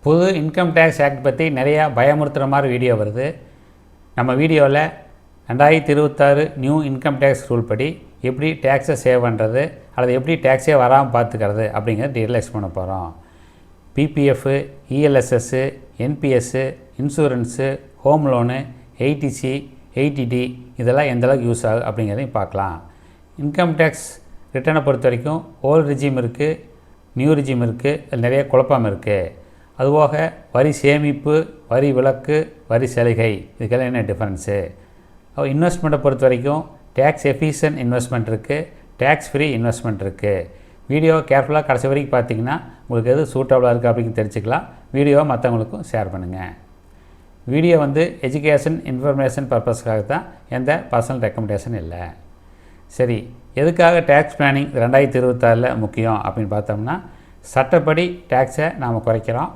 புது income tax act பற்றி நிறையா பயமுறுத்துகிற மாதிரி வீடியோ வருது. நம்ம வீடியோவில் 2026 நியூ இன்கம் டேக்ஸ் ரூல் படி எப்படி டேக்ஸை சேவ் பண்ணுறது அல்லது எப்படி டேக்ஸே வராமல் பார்த்துக்கிறது அப்படிங்கிறத டீட்டெயில் பண்ண போகிறோம். PPF, ELSS, NPS, insurance, home loan, eighty C, eighty D இதெல்லாம் எந்தளவுக்கு யூஸ் ஆகும் அப்படிங்கிறதையும் பார்க்கலாம். இன்கம் டேக்ஸ் ரிட்டர்னை பொறுத்த வரைக்கும் ஓல்டு ரிஜிம் இருக்குது, நியூ ரிஜிம் இருக்குது, அதில் நிறைய குழப்பம் இருக்குது. அதுபோக வரி சேமிப்பு, வரி விலக்கு, வரி சலுகை இதுக்கெல்லாம் என்ன டிஃப்ரென்ஸு. இன்வெஸ்ட்மெண்ட்டை பொறுத்த வரைக்கும் டேக்ஸ் எஃபிஷியன்ட் இன்வெஸ்ட்மெண்ட் இருக்குது, டேக்ஸ் ஃப்ரீ இன்வெஸ்ட்மெண்ட் இருக்குது. வீடியோவை கேர்ஃபுல்லாக கடைசி வரைக்கும் பார்த்தீங்கன்னா உங்களுக்கு எது சூட்டபுளாக இருக்குது அப்படின்னு தெரிஞ்சுக்கலாம். வீடியோவை மற்றவங்களுக்கும் ஷேர் பண்ணுங்கள். வீடியோ எஜுகேஷன் இன்ஃபர்மேஷன் பர்பஸ்க்காக தான், எந்த பர்சனல் ரெக்கமெண்டேஷன் இல்லை. சரி, எதுக்காக டேக்ஸ் பிளானிங் 2026 முக்கியம் அப்படின்னு பார்த்தோம்னா, சட்டப்படி டேக்ஸை நாம் குறைக்கிறோம்.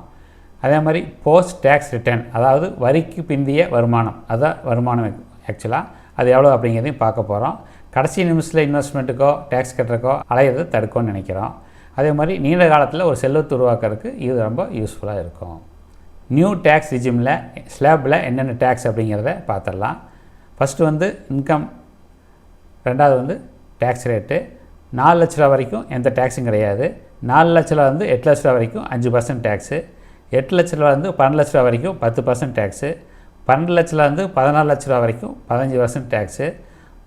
அதே மாதிரி போஸ்ட் டேக்ஸ் ரிட்டர்ன், அதாவது வரிக்கு பிந்திய வருமானம், அதுதான் வருமானம் ஆக்சுவலாக, அது எவ்வளோ அப்படிங்கிறதையும் பார்க்க போகிறோம். கடைசி நிமிஷத்தில் இன்வெஸ்ட்மெண்ட்டுக்கோ டேக்ஸ் கட்டுறக்கோ அலையிறதை தடுக்கும்னு நினைக்கிறோம். அதே மாதிரி நீண்ட காலத்தில் ஒரு செல்வத்தை உருவாக்குறதுக்கு இது ரொம்ப யூஸ்ஃபுல்லாக இருக்கும். நியூ டேக்ஸ் ரிஜிமில் ஸ்லாபில் என்னென்ன டேக்ஸ் அப்படிங்கிறத பார்த்துடலாம். ஃபஸ்ட்டு இன்கம், ரெண்டாவது டேக்ஸ் ரேட்டு. 4 லட்ச ரூபா வரைக்கும் எந்த டேக்ஸும் கிடையாது. 4 லட்ச ரூபா 8 லட்ச ரூபா வரைக்கும் 5% டேக்ஸு. 8 லட்ச ரூபா 12 லட்ச ரூபா வரைக்கும் 10% டேக்ஸு. 12 லட்ச ரூபா 14 லட்ச ரூபா வரைக்கும் 15% டேக்ஸு.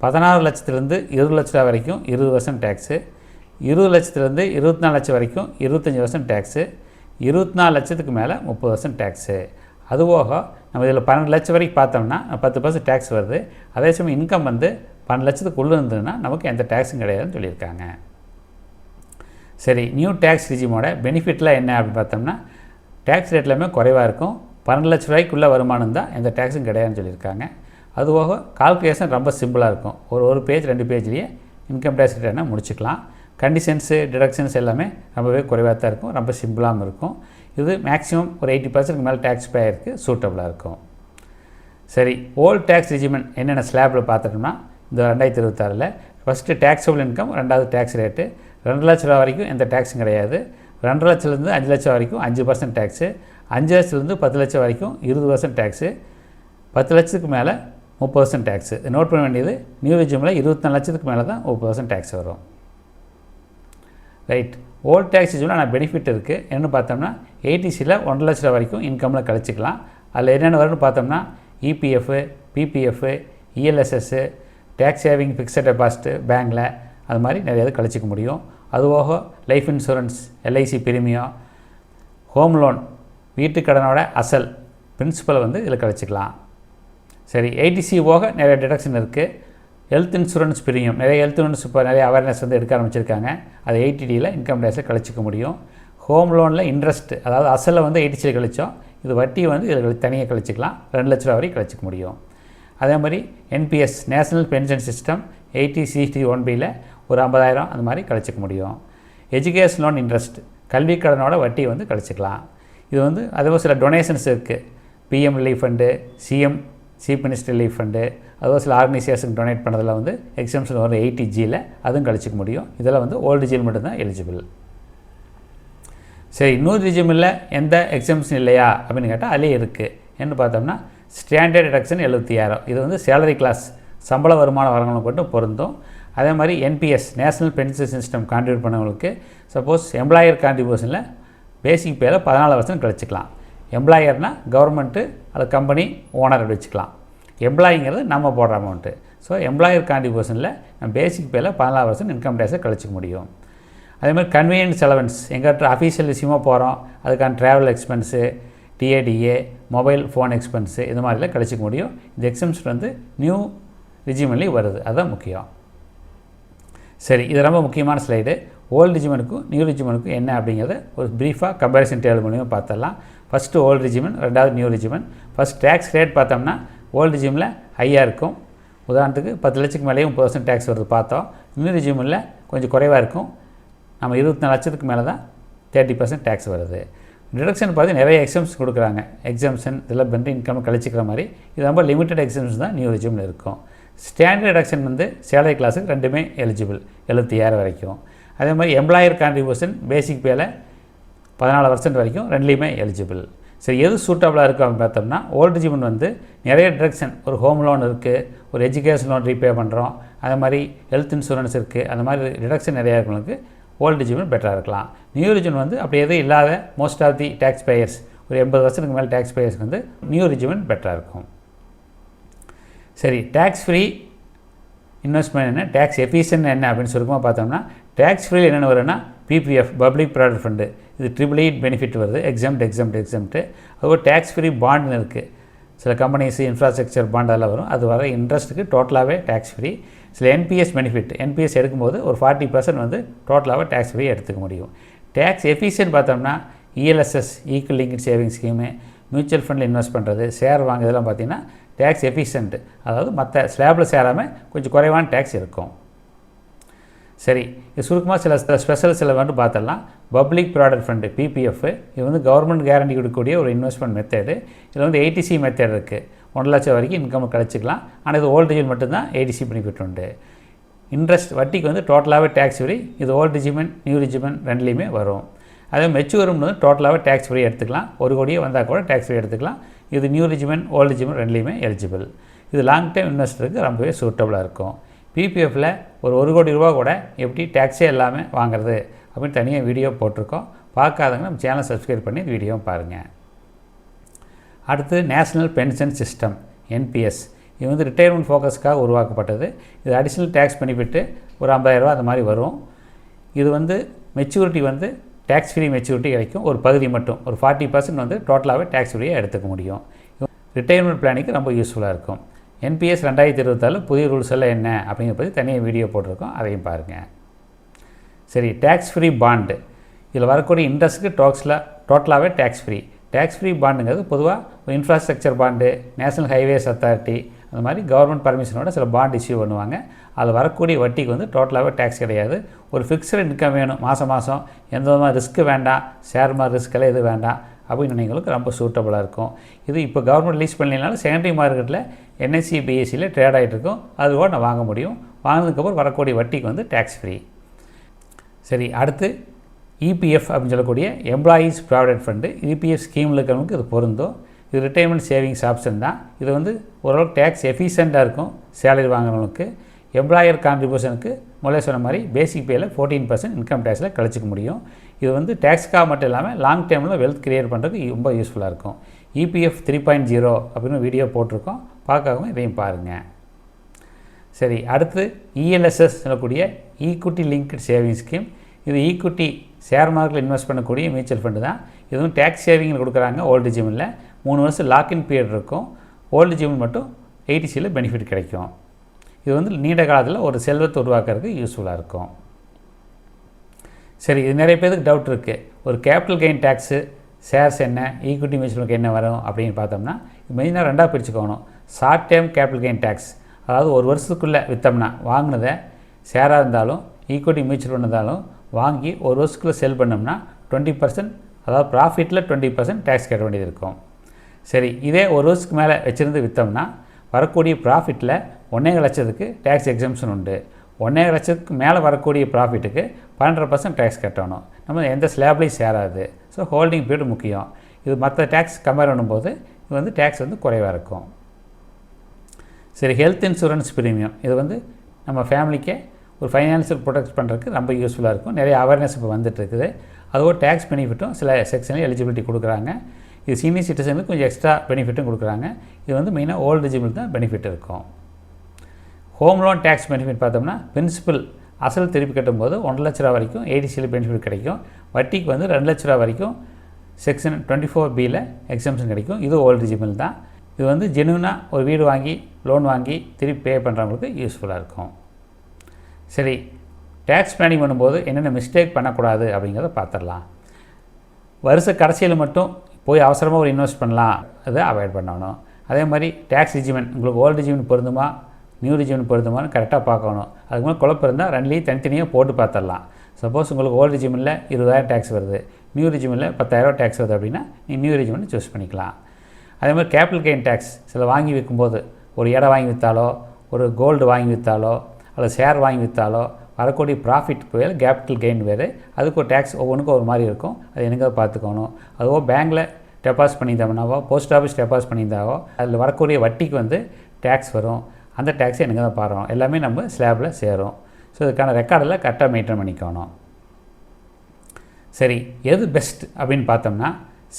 16 லட்சத்துலேருந்து 20 லட்ச ரூபா வரைக்கும் 20% டேக்ஸு. 20 லட்சத்துலேருந்து 24 லட்சம் வரைக்கும் 25% டேக்ஸு. 24 லட்சத்துக்கு மேலே 30% டேக்ஸு. அதுபோக நம்ம இதில் 12 லட்சம் வரைக்கும் பார்த்தோம்னா 10% டேக்ஸ் வருது. அதே சமயம் இன்கம் 12 லட்சத்துக்குள்ளே இருந்ததுன்னா நமக்கு எந்த டேக்ஸும் கிடையாதுன்னு சொல்லியிருக்காங்க. சரி, நியூ டேக்ஸ் ரிஜிமோட பெனிஃபிட்லாம் என்ன அப்படின்னு பார்த்தோம்னா, டேக்ஸ் ரேட் எல்லாமே குறைவாக இருக்கும். 12 லட்ச ரூபாய்க்குள்ளே வருமானம் தான் எந்த டேக்ஸும் கிடையாதுன்னு சொல்லியிருக்காங்க. அதுபோக கால்குலேஷன் ரொம்ப சிம்பிளாக இருக்கும். ஒரு பேஜ் 2 பேஜ்லேயே இன்கம் டேக்ஸ் ரிட்டர்னை முடிச்சுக்கலாம். கண்டிஷன்ஸு, டிடக்ஷன்ஸ் எல்லாமே ரொம்பவே குறைவாக தான் இருக்கும், ரொம்ப சிம்பிளாகவும் இருக்கும். இது மேக்ஸிமம் ஒரு 80% மேலே டேக்ஸ் பே ஆகிருக்கு, சூட்டபுளாக இருக்கும். சரி, ஓல்டு டேக்ஸ் ரிஜிமெண்ட் என்னென்ன ஸ்லாபில் பார்த்துட்டோம்னா, இந்த 2026 ஃபஸ்ட்டு டேக்ஸபிள் இன்கம், ரெண்டாவது டேக்ஸ் ரேட்டு. 2 லட்ச ரூபா வரைக்கும் எந்த டேக்ஸும் கிடையாது. 2 லட்சத்துலேருந்து 5 லட்சம் வரைக்கும் 5% டேக்ஸு. 5 லட்சத்துலேருந்து 10 லட்சம் வரைக்கும் 20% டேக்ஸு. 10 லட்சத்துக்கு மேலே 30% டேக்ஸு. நோட் பண்ண வேண்டியது, நியூ ரிஜிமில் 24 லட்சத்துக்கு மேலே தான் 30% டேக்ஸ் வரும். ரைட், ஓல்டு டேக்ஸ் ரிஜிமில் நான் பெனிஃபிட் இருக்குது. என்னென்னு பார்த்தோம்னா, ஏடிசியில் 1 லட்ச ரூபா வரைக்கும் இன்கமில் கழிச்சிக்கலாம். அதில் என்னென்ன வரும்னு பார்த்தோம்னா, EPF, PPF, ELSS, tax saving fixed deposit பேங்க்கில், அது மாதிரி நிறைய இது கழிச்சிக்க முடியும். அதுபோக life insurance, LIC premium, home loan, வீட்டு கடனோட அசல் பிரின்சிபல் இதில் கழிச்சிக்கலாம். சரி, ஏடிசி போக நிறைய டிடக்ஷன் இருக்குது. ஹெல்த் இன்சூரன்ஸ் பிரீமியம், நிறைய ஹெல்த் இன்சூரன்ஸ் இப்போ நிறைய அவேர்னஸ் எடுக்க ஆரம்பிச்சிருக்காங்க. அது ஏடிடியில் இன்கம் டேக்ஸில் கழிச்சிக்க முடியும். ஹோம் லோனில் இன்ட்ரெஸ்ட், அதாவது அசலில் ஏடிசியில் கழிச்சோம், இது வட்டி இதில் தனியாக கழிச்சிக்கலாம். 2 லட்ச ரூபா வரைக்கும் கழிச்சிக்க முடியும். அதே மாதிரி என்பிஎஸ், நேஷ்னல் பென்ஷன் சிஸ்டம் 8061Bயில் ஒரு 50,000 அந்த மாதிரி கழிச்சிக்க முடியும். எஜுகேஷன் லோன் இன்ட்ரெஸ்ட், கல்வி கடனோட வட்டி கழிச்சிக்கலாம். இது அதே சில டொனேஷன்ஸ் இருக்குது. PM relief fund, CM chief minister relief fund, அதுவும் சில ஆர்கனைசேஷன் டொனேட் பண்ணுறதுல எக்ஸாம்ஷன் வரும் 80Gயில், அதுவும் கழிச்சிக்க முடியும். இதெல்லாம் ஓல்டு ரிஜிம் மட்டும்தான் எலிஜிபிள். சரி, நியூ ரிஜிமில் எந்த எக்ஸாம்ஷன் இல்லையா அப்படின்னு கேட்டால் அதிலே இருக்குது. என்ன பார்த்தோம்னா, ஸ்டாண்டர்ட் டிடக்ஷன் 76,000, இது சேலரி கிளாஸ், சம்பள வருமான வரவங்களுக்கு மட்டும் பொருந்தும். அதே மாதிரி NPS, national pension system contribute பண்ணவங்களுக்கு சப்போஸ் எம்ப்ளாயர் கான்ட்ரிபியூஷனில் பேசிக் பேல 14% கழிச்சிக்கலாம். எம்ப்ளாயர்னால் கவர்மெண்ட்டு, அது கம்பெனி ஓனர் வச்சுக்கலாம். எம்ப்ளாயிங்கிறது நம்ம போடுற அமௌண்ட்டு. ஸோ எம்ப்ளாயர் கான்ட்ரிபியூஷனில் நம்ம பேசிக் பேல 14% இன்கம் டேக்ஸை கழிச்சிக்க முடியும். அதே மாதிரி கன்வீனியன்ஸ் அலவன்ஸ், எங்கிட்ட அஃபீஷியல் விஷயமாக போகிறோம், அதுக்கான travel expense, TA DA, mobile phone expense, இது மாதிரிலாம் கழிச்சிக்க முடியும். இந்த எக்ஸம்ஷன் நியூ ரிஜிமெண்ட்லேயும் வருது, அதுதான் முக்கியம். சரி, இது ரொம்ப முக்கியமான ஸ்லைடு. ஓல்டு ரிஜிமெண்ட்டுக்கும் நியூ ரிஜிமெண்ட்டுக்கும் என்ன அப்படிங்கிறத ஒரு ப்ரீஃபாக கம்பேரிசன் டேபிள் மூலியமாக பார்த்துடலாம். ஃபஸ்ட்டு ஓல்டு ரிஜிமெண்ட், ரெண்டாவது நியூ ரிஜிமெண்ட். ஃபஸ்ட் டேக்ஸ் ரேட் பார்த்தோம்னா, ஓல்டு ரிஜிமில் ஹையாக இருக்கும். உதாரணத்துக்கு 10 லட்சத்துக்கு மேலேயும் 30% டேக்ஸ் வருது பார்த்தோம். நியூ ரிஜிமில் கொஞ்சம் குறைவாக இருக்கும். நம்ம 24 லட்சத்துக்கு மேலே தான் 30% டேக்ஸ் வருது. டிடக்ஷன் பார்த்து நிறைய எக்ஸாம்ஸ் கொடுக்குறாங்க. எக்ஸாம்ஷன் இதெல்லாம் பெண்ட் இன்கம் கழிச்சிக்கிற மாதிரி, இது ரொம்ப லிமிட்டட் எக்ஸாம்ஸ் தான் நியூ ரிஜிமில் இருக்கும். ஸ்டாண்டர்ட் டிடக்ஷன் சேலரி கிளாஸுக்கு ரெண்டுமே எலிஜிபிள், 76,000 வரைக்கும். அதே மாதிரி எம்ப்ளாயர் கான்ட்ரிபியூஷன் பேசிக் பேல 14% வரைக்கும் ரெண்டுலேயுமே எலிஜிபிள். சரி, எது சூட்டபுளாக இருக்குது அப்படின்னு பார்த்தோம்னா, ஓல்டு ரிஜிமெண்ட் வந்து நிறைய டிடக்ஷன், ஒரு ஹோம் லோன் இருக்குது, ஒரு எஜுகேஷன் லோன் ரீபே பண்ணுறோம், அது மாதிரி ஹெல்த் இன்சூரன்ஸ் இருக்குது, அந்த மாதிரி டிடக்ஷன் நிறையா இருக்கிறவங்களுக்கு ஓல்டு ரிஜிமெண்ட் பெட்டராக இருக்கலாம். நியூ ரிஜிமெண்ட் வந்து அப்படி எதுவும் இல்லாத most of the tax payers, ஒரு 80 வருஷத்துக்கு மேலே டேக்ஸ் பேயர்ஸ்க்கு வந்து நியூ ரிஜிமெண்ட் பெட்டராக இருக்கும். சரி, டேக்ஸ் ஃப்ரீ இன்வெஸ்ட்மெண்ட் என்ன, டேக்ஸ் எஃபிஷியன்ட் என்ன அப்படின்னு சுருக்கமாக பார்த்தோம்னா, டேக்ஸ் ஃப்ரீ என்னென்ன வரும்னா பிபிஎஃப், பப்ளிக் ப்ராவிடென்ட் ஃபண்டு, இது ட்ரிபிள் பெனிஃபிட் வருது, எக்ஸம்ட்டு. அதுபோல் டேக்ஸ் ஃப்ரீ பாண்டுன்னு இருக்குது, சில கம்பெனிஸ் இன்ஃப்ராஸ்ட்ரக்சர் பாண்ட் அதெல்லாம் வரும், அது வர இன்ட்ரெஸ்ட்டுக்கு டோட்டலாகவே டேக்ஸ் ஃப்ரீ. சில என்பிஎஸ் பெனிஃபிட், என்பிஎஸ் எடுக்கும்போது ஒரு 40% வந்து டோட்டலாகவே டேக்ஸ் ஃப்ரீ எடுத்துக்க முடியும். டேக்ஸ் எஃபிஷியன்ட் பார்த்தோம்னா ELSS, equal linked saving scheme, mutual ஃபண்டில் இன்வெஸ்ட் பண்ணுறது, ஷேர் வாங்குறதெல்லாம் பார்த்திங்கன்னா டேக்ஸ் எஃபிஷியன்ட், அதாவது மற்ற ஸ்லாபில் சேராமல் கொஞ்சம் குறைவான டேக்ஸ் இருக்கும். சரி, இது சுருக்கமாக சில ஸ்பெஷல் சில வந்து பார்த்துடலாம். பப்ளிக் ப்ராவிடென்ட் ஃபண்டு பிபிஎஃப், இது வந்து கவர்மெண்ட் கேரண்டி கொடுக்கக்கூடிய ஒரு இன்வெஸ்ட்மெண்ட் மெத்தடு. இதில் வந்து ஏடிசி மெத்தட் இருக்குது, 1 லட்சம் வரைக்கும் இன்கம் கிடச்சிக்கலாம். ஆனால் இது ஓல்டு ரிஜிமெண்ட் மட்டும்தான் ஏடிசி பெனிஃபிட் உண்டு. இன்ட்ரெஸ்ட் வட்டிக்கு வந்து டோட்டலாகவே டேக்ஸ் ஃப்ரீ, இது ஓல்டு ரிஜிமெண்ட் நியூ ரிஜிமெண்ட் ரெண்டுலேயுமே வரும். அதே மெச்சூரும் வந்து டோட்டலாகவே டேக்ஸ் ஃப்ரீ எடுத்துக்கலாம், 1 கோடியே வந்தால் கூட டேக்ஸ் ஃப்ரீ எடுத்துக்கலாம். இது நியூ ரிஜிமெண்ட் ஓல்டு ரிஜிமெண்ட் ரெண்டுலேயுமே எலிஜிபிள். இது லாங் டைம் இன்வெஸ்டருக்கு ரொம்பவே சூட்டபுளாக இருக்கும். பிபிஎஃப்பில் ஒரு 1 கோடி ரூபா கூட எப்படி டேக்ஸே எல்லாமே வாங்குறது அப்படின்னு தனியாக வீடியோ போட்டிருக்கோம். பார்க்காதவங்க நம்ம சேனலை சப்ஸ்கிரைப் பண்ணி இந்த வீடியோவும் பாருங்கள். அடுத்து நேஷ்னல் பென்ஷன் சிஸ்டம், என்பிஎஸ். இது வந்து ரிட்டையர்மெண்ட் ஃபோக்கஸ்க்காக உருவாக்கப்பட்டது. இது அடிஷ்னல் டேக்ஸ் பெனிஃபிட்டு ஒரு 50,000 அந்த மாதிரி வரும். இது வந்து மெச்சூரிட்டி வந்து டேக்ஸ் ஃப்ரீ மெச்சூரிட்டி கிடைக்கும், ஒரு பகுதி மட்டும், ஒரு 40% வந்து டோட்டலாகவே டேக்ஸ் ஃப்ரீயாக எடுத்துக்க முடியும். ரிட்டையர்மெண்ட் பிளானிங்க்கு ரொம்ப யூஸ்ஃபுல்லாக இருக்கும். என்பிஎஸ் 2024 புதிய ரூல்ஸ் எல்லாம் என்ன அப்படிங்கிற பற்றி தனியாக வீடியோ போட்டிருக்கோம், அதையும் பாருங்கள். சரி, டேக்ஸ் ஃப்ரீ பாண்டு, இதில் வரக்கூடிய இன்ட்ரெஸ்ட்டுக்கு டோட்டலாகவே டேக்ஸ் ஃப்ரீ. டேக்ஸ் ஃப்ரீ பாண்டுங்கிறது பொதுவாக ஒரு infrastructure bond, national highways authority, அந்த மாதிரி கவர்மெண்ட் பர்மிஷனோட சில பாண்ட் இஷ்யூ பண்ணுவாங்க. அதில் வரக்கூடிய வட்டிக்கு வந்து டோட்டலாகவே டேக்ஸ் கிடையாது. ஒரு ஃபிக்ஸ்டு இன்கம் வேணும், மாதம் எந்த விதமாக ரிஸ்க்கு வேண்டாம், ஷேர் மாதிரி ரிஸ்க்கெல்லாம் எதுவும் வேண்டாம் அப்படின்னு நினைக்கிறவங்களுக்கு ரொம்ப சூட்டபுளாக இருக்கும். இது இப்போ கவர்மெண்ட் ரிலீஸ் பண்ணலைனாலும் செகண்டரி மார்க்கெட்டில் என்எஸ்சி பிஎஸ்சியில் ட்ரேட் ஆகிட்டு இருக்கும், அது கூட நான் வாங்க முடியும். வாங்கினதுக்கப்புறம் வரக்கூடிய வட்டிக்கு வந்து டேக்ஸ் ஃப்ரீ. சரி, அடுத்து இபிஎஃப் அப்படின்னு சொல்லக்கூடிய எம்ப்ளாயீஸ் ப்ராவிடென்ட் ஃபண்டு, இபிஎஃப் ஸ்கீமில் இருக்கிறவங்களுக்கு இது பொருந்தும். இது ரிட்டைர்மெண்ட் சேவிங்ஸ் ஆப்ஷன் தான். இது வந்து ஓரளவுக்கு டேக்ஸ் எஃபிஷியண்ட்டாக இருக்கும். சேலரி வாங்குறவங்களுக்கு எம்ப்ளாயர் கான்ட்ரிபியூஷனுக்கு முதல்ல சொன்ன மாதிரி பேசிக் பேயில் 14% இன்கம் டேக்ஸில் கழிச்சிக்க முடியும். இது வந்து டேக்ஸ்க்காக மட்டும் இல்லாமல் லாங் டைமில் வெல்த் கிரியேட் பண்ணுறதுக்கு ரொம்ப யூஸ்ஃபுல்லாக இருக்கும். இபிஎஃப் 3.0 அப்படின்னு வீடியோ போட்டிருக்கோம், பார்க்காதவங்க இதையும் பாருங்கள். சரி, அடுத்து இஎல்எஸ்எஸ் சொல்லக்கூடிய ஈக்விட்டி லிங்க்டு சேவிங் ஸ்கீம். இது ஈக்விட்டி ஷேர் மார்க்கெட்டில் இன்வெஸ்ட் பண்ணக்கூடிய மியூச்சுவல் ஃபண்டு தான். இதுவும் டேக்ஸ் சேவிங்கில் கொடுக்குறாங்க. ஓல்டு ரிஜிமெண்ட்டில் 3 வருஷம் லாக்இன் பீரியட் இருக்கும். ஓல்டு ரிஜிமெண்ட் மட்டும் ஏடிசியில் பெனிஃபிட் கிடைக்கும். இது வந்து நீண்ட காலத்தில் ஒரு செல்வத்தை உருவாக்குறதுக்கு யூஸ்ஃபுல்லாக இருக்கும். சரி, இது நிறைய பேருக்கு டவுட் இருக்குது. ஒரு கேபிட்டல் கெயின் டேக்ஸு, ஷேர்ஸ் என்ன, ஈக்விட்டி மியூச்சுவலுக்கு என்ன வரும் அப்படின்னு பார்த்தோம்னா, மெயினாக 2ஆக பிரிச்சுக்கணும். Short term capital gain tax, அதாவது ஒரு வருஷத்துக்குள்ளே விற்றோம்னா வாங்கினதை ஷேராக இருந்தாலும் ஈக்விட்டி மியூச்சுவல் இருந்தாலும் வாங்கி ஒரு வருஷத்துக்குள்ளே செல் பண்ணோம்னா 20%, அதாவது ப்ராஃபிட்டில் 20% டேக்ஸ் கட்ட வேண்டியது இருக்கும். சரி, இதே ஒரு வருஷத்துக்கு மேலே வச்சுருந்து விற்றோம்னா வரக்கூடிய ப்ராஃபிட்டில் 1.5 லட்சத்துக்கு டேக்ஸ் எக்ஸம்ஷன் உண்டு. 1.5 லட்சத்துக்கு மேலே வரக்கூடிய ப்ராஃபிட்டுக்கு 12% டேக்ஸ் கட்டணும். நம்ம எந்த ஸ்லாப்லையும் சேராது. ஸோ ஹோல்டிங் பீரியட் முக்கியம். இது மற்ற டேக்ஸ் கம்பேர் பண்ணும்போது இது வந்து டேக்ஸ் வந்து குறைவாக இருக்கும். சரி, ஹெல்த் இன்சூரன்ஸ் ப்ரீமியம், இது வந்து நம்ம ஃபேமிலிக்கே ஒரு ஃபைனான்ஷியல் ப்ரொடெக்ட் பண்ணுறதுக்கு ரொம்ப யூஸ்ஃபுல்லாக இருக்கும். நிறைய அவேர்னஸ் இப்போ வந்துட்டுருக்குது. அதுவும் டேக்ஸ் பெனிஃபிட்டும் சில செக்ஷனில் எலிஜிபிலிட்டி கொடுக்குறாங்க. இது சீனியர் சிட்டிசனுக்கு கொஞ்சம் எக்ஸ்ட்ரா பெனிஃபிட்டும் கொடுக்குறாங்க. இது வந்து மெயினாக ஓல்டு ரிஜிமெண்ட் தான் பெனிஃபிட் இருக்கும். ஹோம் லோன் டேக்ஸ் பெனிஃபிட் பார்த்தோம்னா பிரின்சிபல் அசல் திருப்பி கட்டும்போது 1 லட்ச ரூபா வரைக்கும் ஏடிசியில் பெனிஃபிட் கிடைக்கும். வட்டிக்கு வந்து 2 லட்ச ரூபா வரைக்கும் செக்ஷன் 24(b)ல் எக்ஸம்ஷன் கிடைக்கும். இது ஓல்டு ரிஜிமெண்ட் தான். இது வந்து ஜெனுவனாக ஒரு வீடு வாங்கி லோன் வாங்கி திருப்பி பே பண்ணுறவங்களுக்கு யூஸ்ஃபுல்லாக இருக்கும். சரி, டேக்ஸ் பிளானிங் பண்ணும்போது என்னென்ன மிஸ்டேக் பண்ணக்கூடாது அப்படிங்கிறத பார்த்துடலாம். வருஷ கடைசியில் மட்டும் போய் அவசரமாக ஒரு இன்வெஸ்ட் பண்ணலாம், அதை அவாய்ட் பண்ணணும். அதே மாதிரி டேக்ஸ் ரிஜிமெண்ட் உங்களுக்கு ஓல்டு ரிஜிமெண்ட் பொருந்துமா நியூ ரிஜிமெண்ட் பொருந்துமான்னு கரெக்டாக பார்க்கணும். அதுக்கு மேலே குழப்பம் இருந்தால் ரெண்டுலேயும் தனித்தனியாக போட்டு பார்த்துடலாம். சப்போஸ் உங்களுக்கு ஓல்டு ரிஜிமெண்ட்டில் 20,000 டேக்ஸ் வருது, நியூ ரிஜிமெண்ட்டில் 10,000 டேக்ஸ் வருது அப்படின்னா நீங்கள் நியூ ரிஜிமெண்ட் சூஸ் பண்ணிக்கலாம். அதே மாதிரி கேபிட்டல் கெயின் டேக்ஸ் சில வாங்கி விற்கும்போது, ஒரு இடம் வாங்கி விற்றாலோ, ஒரு கோல்டு வாங்கி விற்றாலோ, அல்லது ஷேர் வாங்கி விற்றாலோ வரக்கூடிய ப்ராஃபிட் வேறு கேபிட்டல் கெயின் வேறு, அதுக்கு ஒரு டேக்ஸ் ஒவ்வொன்றுக்கும் ஒரு மாதிரி இருக்கும். அது எனக்கு பார்த்துக்கணும். அதுவோ பேங்க்கில் டெபாசிட் பண்ணியிருந்தோம்னாவோ போஸ்ட் ஆஃபீஸ் டெபாசிட் பண்ணியிருந்தாவோ அதில் வரக்கூடிய வட்டிக்கு வந்து டேக்ஸ் வரும். அந்த டேக்ஸை எனக்கு தான் பாருறோம். எல்லாமே நம்ம ஸ்லாபில் சேரும். ஸோ இதுக்கான ரெக்கார்டில் கரெக்டாக மெயின்டைன் பண்ணிக்கணும். சரி, எது பெஸ்ட் அப்படின்னு பார்த்தோம்னா,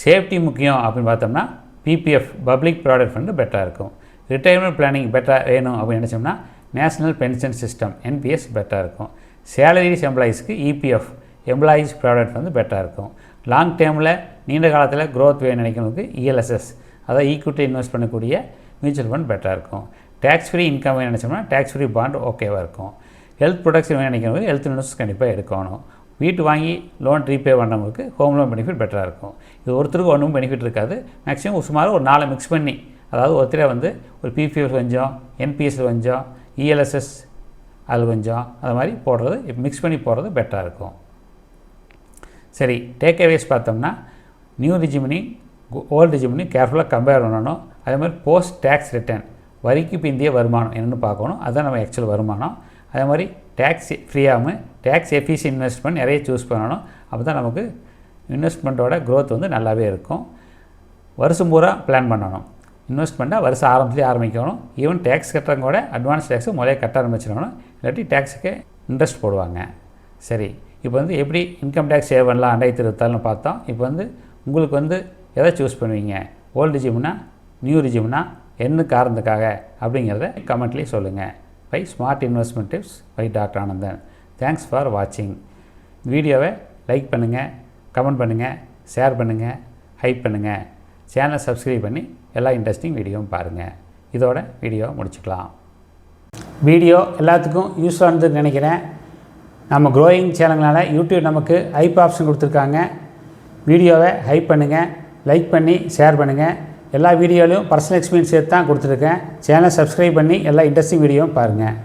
சேஃப்டி முக்கியம் அப்படின்னு பார்த்தோம்னா பிபிஎஃப் பப்ளிக் ப்ராவிடென்ட் ஃபண்டு பெட்டராக இருக்கும். ரிட்டையர்மெண்ட் பிளானிங் பெட்டராக வேணும் அப்படின்னு நினச்சோம்னா நேஷ்னல் பென்ஷன் சிஸ்டம் என்பிஎஸ் பெட்டராக இருக்கும். சேலரிஸ் எம்ப்ளாயீஸ்க்கு இபிஎஃப் எம்ப்ளாயீஸ் ப்ராவிடென்ட் ஃபண்டு பெட்டராக இருக்கும். லாங் டேர்மில் நீண்ட காலத்தில் க்ரோத் வேணும் நினைக்கிறவங்களுக்கு இஎல்எஸ்எஸ், அதாவது ஈக்விட்டி இன்வெஸ்ட் பண்ணக்கூடிய மியூச்சுவல் ஃபண்ட் பெட்டராக இருக்கும். டேக்ஸ் ஃப்ரீ இன்கம் வேணும் நினச்சோம்னா டேக்ஸ் ஃப்ரீ பாண்ட் ஓகேவாக இருக்கும். ஹெல்த் ப்ரொடெக்ஷன் வேணும் நினைக்கிறவங்க ஹெல்த் இன்சூரன்ஸ் கண்டிப்பாக எடுக்கணும். வீட்டு வாங்கி லோன் ரீபே பண்ணுறவங்களுக்கு ஹோம் லோன் பெனிஃபிட் பெட்டராக இருக்கும். இது ஒருத்தருக்கு ஒன்றும் பெனிஃபிட் இருக்காது. மேக்ஸிமம் சுமார் ஒரு 4 மிக்ஸ் பண்ணி, அதாவது ஒருத்தரே வந்து ஒரு பிபிஎஃப் கொஞ்சம், என்பிஎஸ்சில் கொஞ்சம், இஎல்எஸ்எஸ் அது கொஞ்சம், அது மாதிரி போடுறது மிக்ஸ் பண்ணி போடுறது பெட்டராக இருக்கும். சரி, டேக்அவேஸ் பார்த்தோம்னா நியூ ரிஜிமினி ஓல்டு ரிஜிமினி கேர்ஃபுல்லாக கம்பேர் பண்ணணும். அதே மாதிரி போஸ்ட் டேக்ஸ் ரிட்டர்ன் வரிக்கு பிந்திய வருமானம் என்னென்னு பார்க்கணும். அதுதான் நம்ம ஆக்சுவல் வருமானம். அதே மாதிரி டேக்ஸ் ஃப்ரீயாகவும் டேக்ஸ் எஃபிஷியன்ட் இன்வெஸ்ட்மெண்ட் நிறைய சூஸ் பண்ணணும். அப்போ தான் நமக்கு இன்வெஸ்ட்மெண்ட்டோட க்ரோத் வந்து நல்லாவே இருக்கும். வருஷம் பூரா பிளான் பண்ணணும். இன்வெஸ்ட்மெண்ட்டாக வருஷம் ஆரம்பத்துலேயே ஆரம்பிக்கணும். ஈவன் டேக்ஸ் கட்டுறவங்க கூட அட்வான்ஸ் டேக்ஸை முதலே கட்ட ஆரம்பிச்சிடணும். இல்லாட்டி டேக்ஸுக்கு இன்ட்ரெஸ்ட் போடுவாங்க. சரி, இப்போ வந்து எப்படி இன்கம் டேக்ஸ் சேவ் பண்ணலாம் 2024 பார்த்தோம். இப்போ வந்து உங்களுக்கு வந்து எதை சூஸ் பண்ணுவீங்க? ஓல்டு ரிஜிம்னா, நியூ ரிஜிம்னா, என்ன காரணத்துக்காக அப்படிங்கிறத கமெண்ட்லேயே சொல்லுங்கள். By smart investment tips by doctor Anandan. Thanks for வாட்சிங். வீடியோவை லைக் பண்ணுங்கள், கமெண்ட் பண்ணுங்கள், ஷேர் பண்ணுங்கள், ஹைப் பண்ணுங்கள். சேனலை சப்ஸ்கிரைப் பண்ணி எல்லா இன்ட்ரெஸ்டிங் வீடியோவும் பாருங்கள். இதோட வீடியோவை முடிச்சுக்கலாம். வீடியோ எல்லாத்துக்கும் யூஸ்ஃபுல்லாக இருந்ததுன்னு நினைக்கிறேன். நம்ம க்ரோயிங் சேனல்னால யூடியூப் நமக்கு ஹைப் ஆப்ஷன் கொடுத்துருக்காங்க. வீடியோவை ஹைப் பண்ணுங்கள், லைக் பண்ணி ஷேர் பண்ணுங்கள். எல்லா வீடியோலையும் பர்சனல் எக்ஸ்பீரியன்ஸ் சேர்த்து தான் கொடுத்துருக்கேன். சேனலை சப்ஸ்கிரைப் பண்ணி எல்லா இன்ட்ரெஸ்டிங் வீடியோவும் பாருங்கள்.